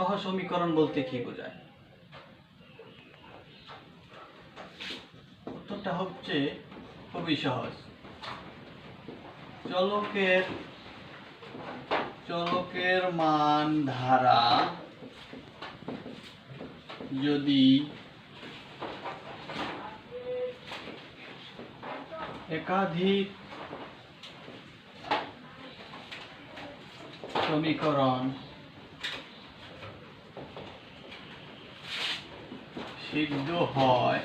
সহসমীকরণ বলতে কি বোঝায়? উত্তরটা হচ্ছে খুবই সহজ। চলকের মান ধারা যদি একাধিক সমীকরণ সিদ্ধ হয়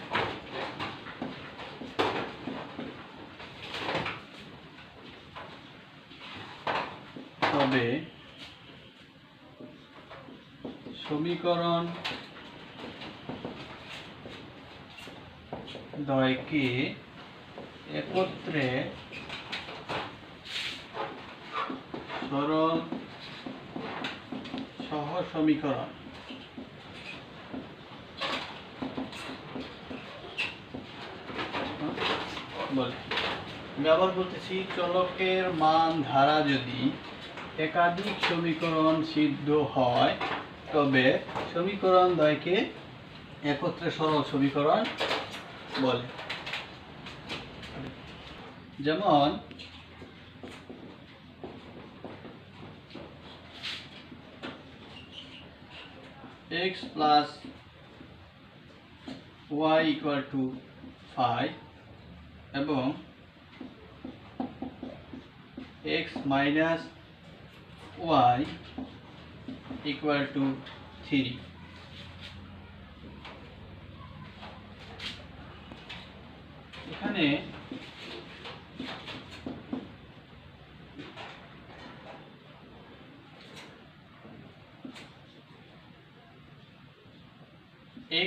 তবে সমীকরণ দ্বয়কে একত্রে সরল সহ সমীকরণ বলে। আমি আবার বলতেছি, চলকের মান ধারা যদি একাধিক সমীকরণ সিদ্ধ হয় তবে সমীকরণ দ্বয়কে একত্রে সরল সমীকরণ বলে। যেমন x plus y equal to 5 এবং x minus y equal to 3। এখানে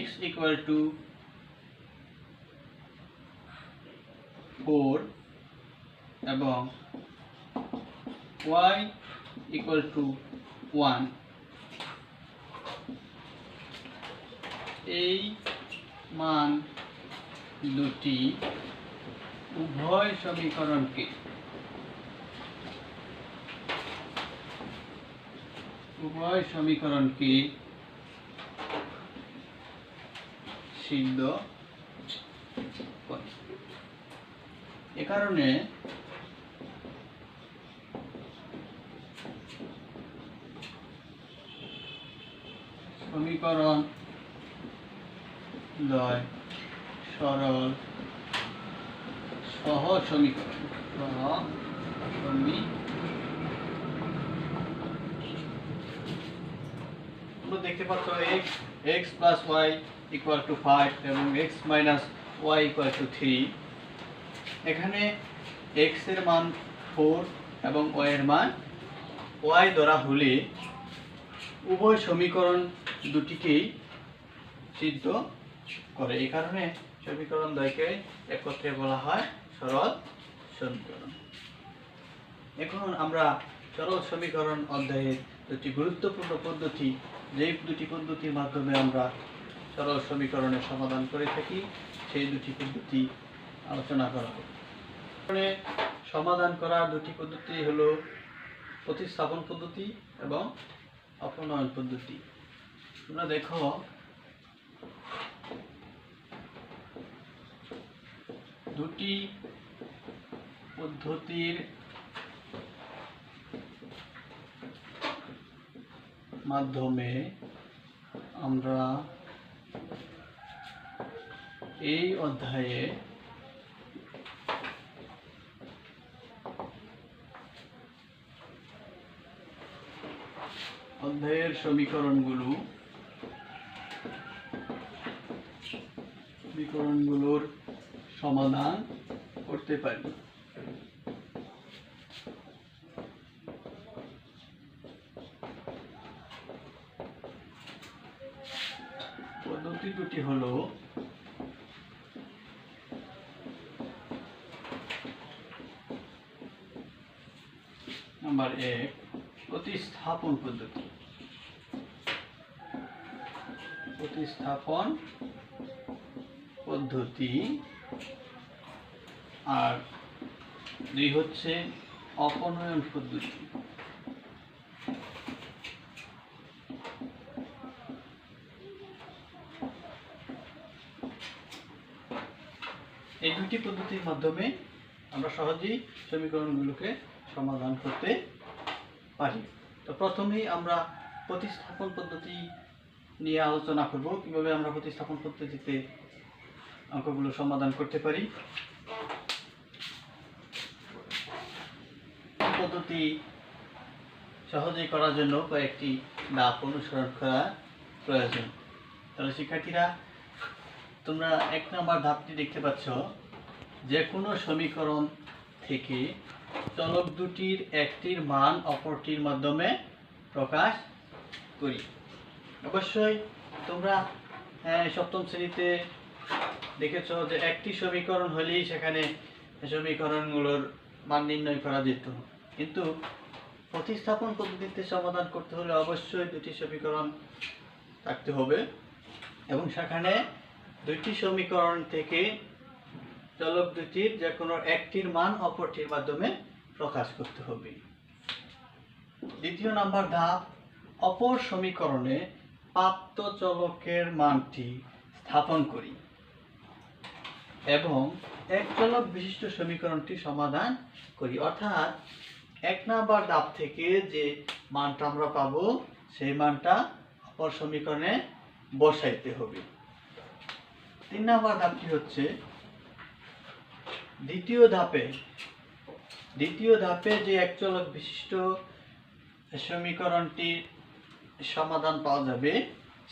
x equal to 4 এবং y equal to 1 এই মান দুটি উভয় সমীকরণকে সিদ্ধ করে। এ কারণে সমীকরণ দ্বয় সরল সহ সমীকরণ তোমরা দেখতে পাচ্ছ x plus y equal to 5 এবং x minus y equal to 3। এখানে x এর মান 4 এবং y এর মান y ধরা হলে উভয় সমীকরণ দুটিকেই সিদ্ধ করে। এই কারণে সমীকরণ দ্বয়কে একত্রে বলা হয় সরল সমীকরণ। এখন আমরা সরল সমীকরণ অধ্যায়ের দুটি গুরুত্বপূর্ণ পদ্ধতি, যেই দুটি পদ্ধতির মাধ্যমে আমরা সরল সমীকরণের সমাধান করে থাকি, সেই দুটি পদ্ধতি আলোচনা করা হবে। সমাধান করার দুটি পদ্ধতি হলো প্রতিস্থাপন পদ্ধতি এবং অপনয়ন পদ্ধতি। তোমরা দেখো দুটি পদ্ধতির মাধ্যমে আমরা এই অধ্যায়ে অধ্যায়ের সমীকরণগুলোর সমাধান করতে পারি। পদ্ধতি দুটি হলো নাম্বার 1 প্রতিস্থাপন পদ্ধতি। আর 2 হচ্ছে অপনয়ন পদ্ধতি। এই দুটি পদ্ধতির মাধ্যমে আমরা সহজেই সমীকরণগুলোকে সমাধান করতে পারি। তো প্রথমেই আমরা প্রতিস্থাপন পদ্ধতি নিয়ে আলোচনা করব, কিভাবে আমরা প্রতিস্থাপন পদ্ধতিতে অঙ্কগুলো সমাধান করতে পারি। এই পদ্ধতি সহজেই করার জন্য কয়েকটি ধাপ অনুসরণ করা প্রয়োজন। তাহলে শিক্ষার্থীরা, তোমরা 1 নম্বর ধাপটি দেখতে পাচ্ছ, যে কোনো সমীকরণ থেকে চলক দুটির একটির মান অপরটির মাধ্যমে প্রকাশ করি। অবশ্যই তোমরা সপ্তম শ্রেণীতে দেখেছ যে একটি সমীকরণ হলেই সেখানে সমীকরণগুলোর মান নির্ণয় করা যেত, কিন্তু প্রতিস্থাপন পদ্ধতিতে সমাধান করতে হলে অবশ্যই দুটি সমীকরণ থাকতে হবে এবং সেখানে দুইটি সমীকরণ থেকে চলক দুটির যে কোনো একটির মান অপরটির মাধ্যমে প্রকাশ করতে হবে। দ্বিতীয় নাম্বার ধাপ, অপর সমীকরণে প্রাপ্ত চলকের মানটি স্থাপন করি এবং এক চলক বিশিষ্ট সমীকরণটি সমাধান করি। অর্থাৎ 1 নাম্বার ধাপ থেকে যে মানটা আমরা পাবো সেই মানটা অপর সমীকরণে বসাইতে হবে। 3 নাম্বার ধাপটি হচ্ছে দ্বিতীয় ধাপে যে এক চলক বিশিষ্ট সমীকরণটির সমাধান পাওয়া যাবে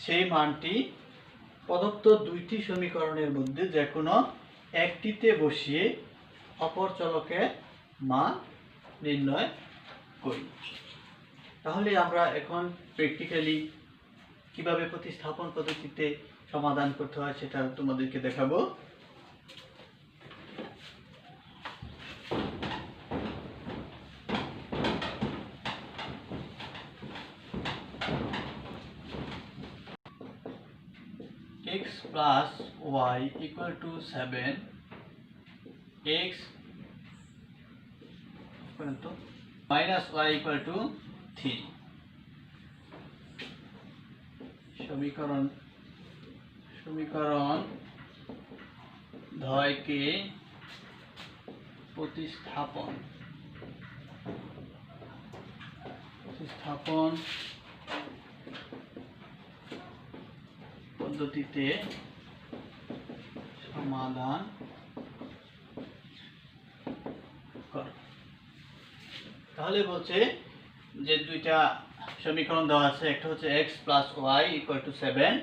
সেই মানটি প্রদত্ত দুইটি সমীকরণের মধ্যে যে কোনো একটিতে বসিয়ে অপর চলকের মান নির্ণয় করি। তাহলে আমরা এখন প্র্যাকটিক্যালি কিভাবে প্রতিস্থাপন পদ্ধতিতে সমাধান করতে হয় সেটা তোমাদেরকে দেখাবো। x plus y equal to 7, x minus y equal to 3। সমীকরণ দ্বয়কে প্রতিস্থাপন পদ্ধতিতে সমাধান কর। তাহলে বলছে যে দুইটা সমীকরণ দেওয়া আছে, একটা হচ্ছে x plus y equal to 7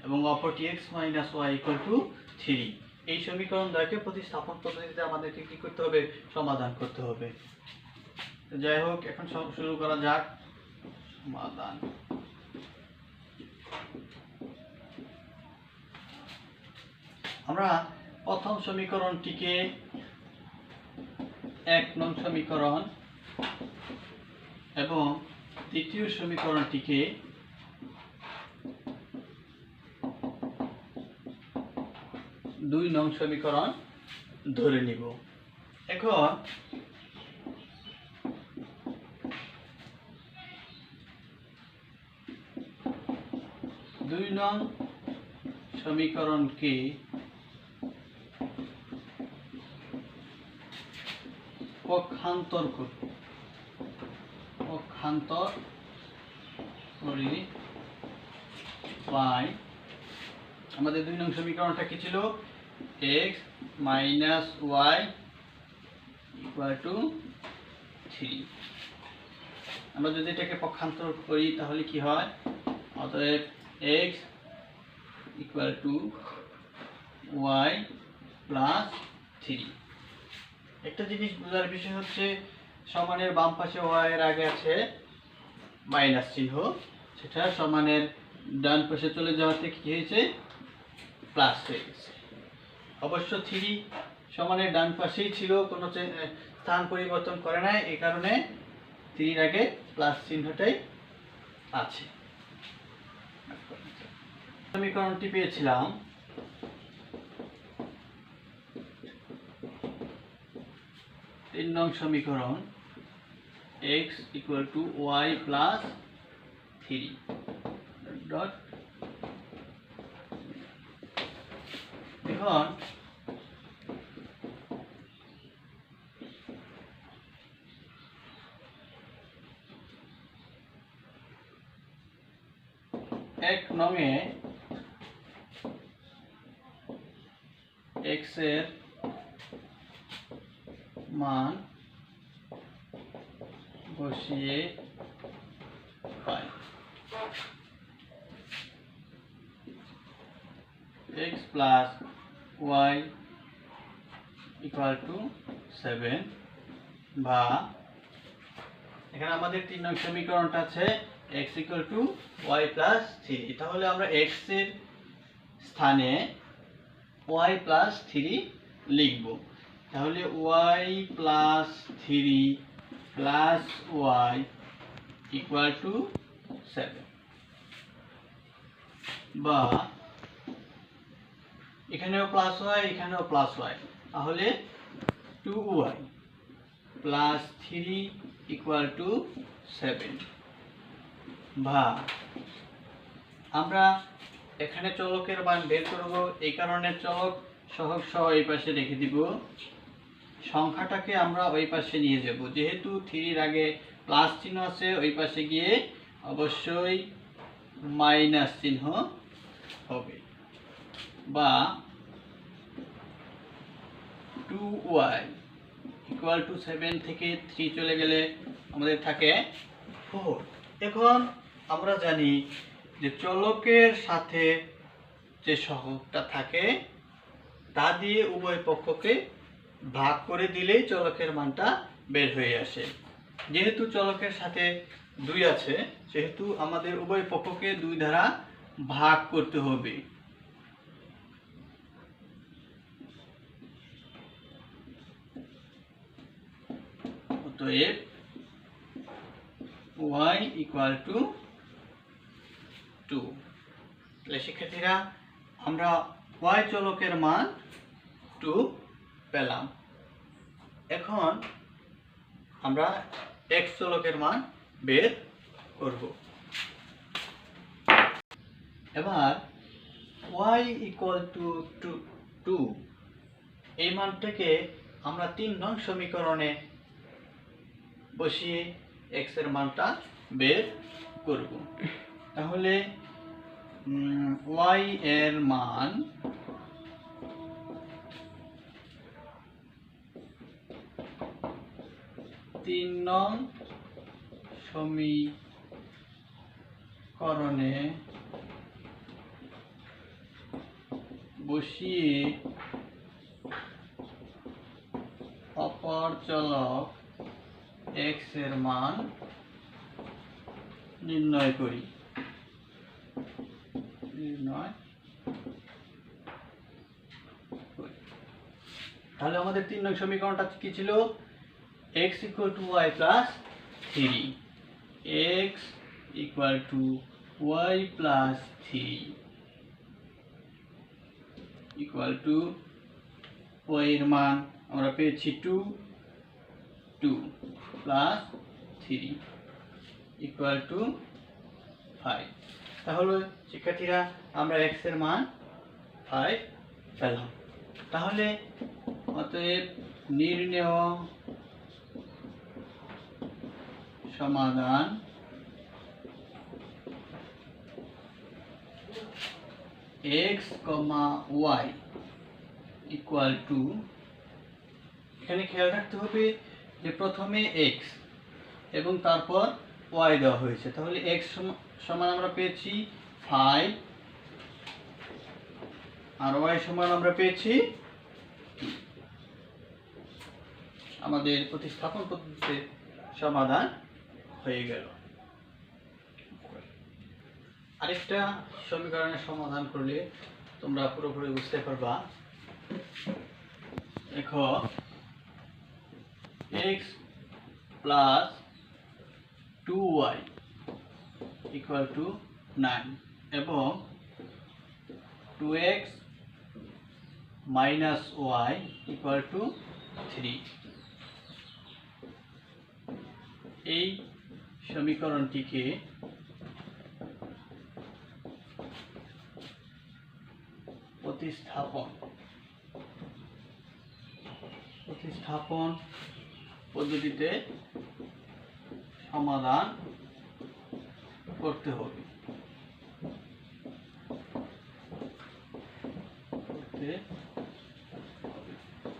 এবং অপরটি x minus y equal to 3। এই সমীকরণ দ্বয়কে প্রতিস্থাপন পদ্ধতিতে আমাদেরকে কি করতে হবে? সমাধান করতে হবে। যাই হোক, এখন শুরু করা যাক সমাধান। আমরা প্রথম সমীকরণটিকে 1 নং সমীকরণ এবং দ্বিতীয় সমীকরণটিকে 2 নং সমীকরণ ধরে নিব। এখন 2 নং সমীকরণকে পক্ষান্তর করি পাই। আমাদের 2 নং সমীকরণটা কি ছিল? x minus y equal to 3। আমরা যদি এটাকে পক্ষান্তর করি তাহলে কি হয়? অতএব x equal to y plus 3। একটা জিনিস বোঝার বিষয় হচ্ছে, সমানের বাম পাশে y এর আগে আছে মাইনাস চিহ্ন, সেটা সমানের ডান পাশে চলে যাওয়াতে কি হয়েছে? প্লাস হয়ে গেছে। অবশ্য 3 সমানের ডান পাশেই ছিল, কোনো স্থান পরিবর্তন করে নাই, এই কারণে 3 এর আগে প্লাস চিহ্নটাই আছে। সমীকরণটি পেয়েছিলাম তিন নং সমীকরণ x equal to y plus 3 dot. এখন এক নংয়ে x এর মান বসিয়ে পাই x plus y equal to 7 বা এখানে আমাদের 3 নং সমীকরণটা আছে x equal to y plus 3। তাহলে আমরা x এর স্থানে y plus 3 লিখব। তাহলে y plus 3 plus y equal to 7 বা এখানেও প্লাস y এখানেও প্লাস y, তাহলে 2y plus 3 equal to 7 বা আমরা এখানে চলকের মান বের করব, এই কারণে চলক সহগ সহ এই পাশে রেখে দিব, সংখ্যাটাকে আমরা ওই পাশে নিয়ে যাব। যেহেতু 3 এর আগে প্লাস চিহ্ন আছে, ওই পাশে গিয়ে অবশ্যই মাইনাস চিহ্ন হবে বা 2y equal to 7 থেকে 3 চলে গেলে আমাদের থাকে 4। এখন আমরা জানি যে চলকের সাথে যে সহগটা থাকে তা দিয়ে উভয় পক্ষকে ভাগ করে দিলেই চলকের মানটা বের হয়ে আসে। যেহেতু চলকের সাথে 2 আছে, সেহেতু আমাদের উভয় পক্ষকে 2 দ্বারা ভাগ করতে হবে। অতএব y equal to 2। তাহলে শিক্ষার্থীরা আমরা y চলকের মান 2 পেলাম। এখন আমরা x চলকের মান বের করব। এবার y equal to 2 এই মানটাকে আমরা 3 নং সমীকরণে বসিয়ে x এর মানটা বের করব। তাহলে y এর মান তিন নং সমীকরণে বসিয়ে অপর চলক x এর মান নির্ণয় করি। তাহলে আমাদের 3 নং সমীকরণটা কি ছিল? x equal to y plus 3, x equal to y plus 3 equal to y এর মান আমরা পেয়েছি 2 plus 3 equal to 5। তাহলে শিক্ষার্থীরা আমরা x এর মান 5 পেলাম। তাহলে অতএব নির্ণেয় সমাধান x, y equal to, এখানে খেয়াল রাখতে হবে যে প্রথমে x এবং তারপর y দেওয়া হয়েছে। তাহলে x সমান আমরা পেয়েছি 5 আর y সমান আমরা পেয়েছি 2। আমাদের প্রতিস্থাপন পদ্ধতিতে সমাধান হয়ে গেল। আরেকটা সমীকরণের সমাধান করলে তোমরা পুরোপুরি বুঝতে পারবা। দেখো x plus 2y equal to 9 এবং 2x minus y equal to 3। এই সমীকরণটিকে প্রতিস্থাপন পদ্ধতিতে সমাধান করতে হবে। হচ্ছে